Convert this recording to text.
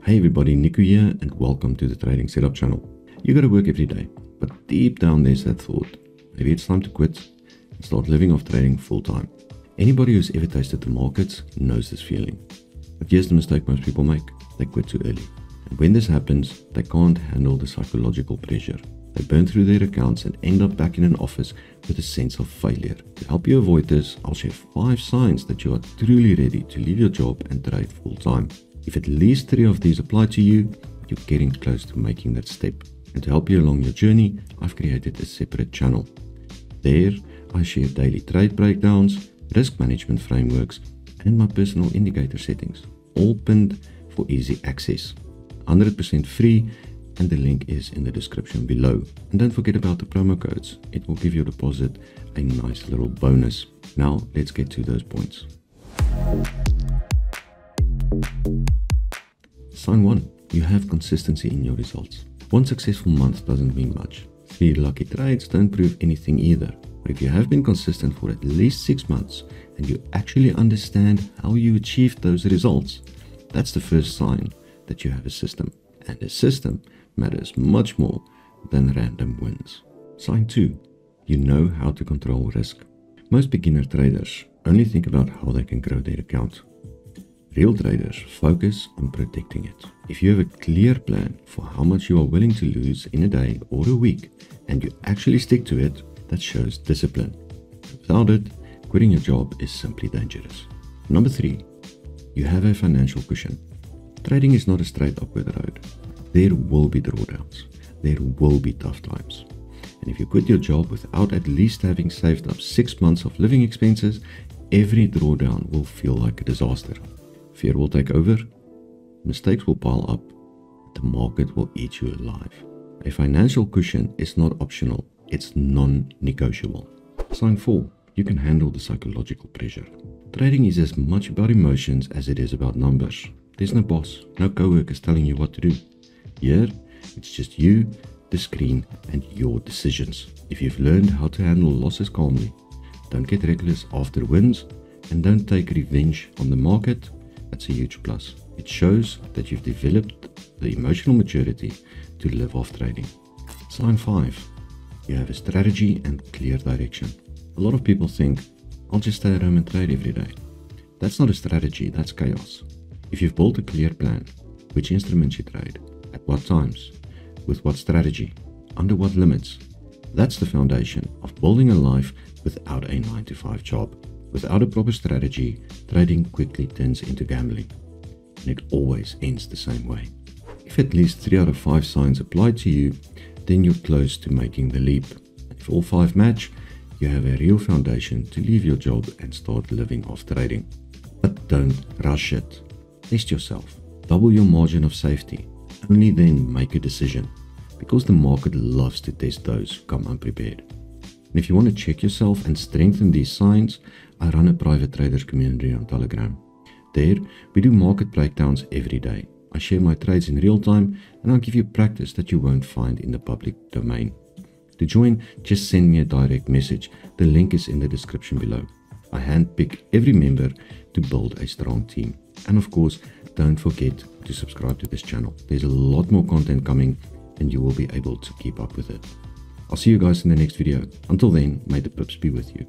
Hey everybody, Niku here and welcome to the Trading Setup channel. You gotta work every day, but deep down there's that thought, maybe it's time to quit and start living off trading full time. Anybody who's ever tasted the markets knows this feeling. But here's the mistake most people make, they quit too early. And when this happens, they can't handle the psychological pressure. They burn through their accounts and end up back in an office with a sense of failure. To help you avoid this, I'll share 5 signs that you are truly ready to leave your job and trade full time. If at least 3 of these apply to you, you're getting close to making that step. And to help you along your journey, I've created a separate channel. There, I share daily trade breakdowns, risk management frameworks, and my personal indicator settings, all pinned for easy access. 100% free, and the link is in the description below. And don't forget about the promo codes. It will give your deposit a nice little bonus. Now, let's get to those points. Sign 1. You have consistency in your results. 1 successful month doesn't mean much. 3 lucky trades don't prove anything either. But if you have been consistent for at least 6 months and you actually understand how you achieved those results, that's the first sign that you have a system. And a system matters much more than random wins. Sign 2. You know how to control risk. Most beginner traders only think about how they can grow their account. Real traders focus on protecting it. If you have a clear plan for how much you are willing to lose in a day or a week, and you actually stick to it, that shows discipline. Without it, quitting your job is simply dangerous. Number 3. You have a financial cushion. Trading is not a straight upward road. There will be drawdowns. There will be tough times. And if you quit your job without at least having saved up 6 months of living expenses, every drawdown will feel like a disaster. Fear will take over, mistakes will pile up, the market will eat you alive. A financial cushion is not optional, it's non-negotiable. Sign 4. You can handle the psychological pressure. Trading is as much about emotions as it is about numbers. There's no boss, no co-workers telling you what to do. Here, it's just you, the screen, and your decisions. If you've learned how to handle losses calmly, don't get reckless after wins, and don't take revenge on the market, that's a huge plus. It shows that you've developed the emotional maturity to live off trading. Sign 5. You have a strategy and clear direction. A lot of people think, I'll just stay at home and trade every day. That's not a strategy, that's chaos. If you've built a clear plan, which instruments you trade, at what times, with what strategy, under what limits, that's the foundation of building a life without a 9-to-5 job. Without a proper strategy, trading quickly turns into gambling, and it always ends the same way. If at least 3 out of 5 signs apply to you, then you're close to making the leap. If all 5 match, you have a real foundation to leave your job and start living off trading. But don't rush it. Test yourself. Double your margin of safety. Only then make a decision, because the market loves to test those who come unprepared. And if you want to check yourself and strengthen these signs, I run a private traders community on Telegram. There, we do market breakdowns every day. I share my trades in real time, and I'll give you practice that you won't find in the public domain. To join, just send me a direct message. The link is in the description below. I handpick every member to build a strong team. And of course, don't forget to subscribe to this channel. There's a lot more content coming, and you will be able to keep up with it. I'll see you guys in the next video. Until then, may the pips be with you.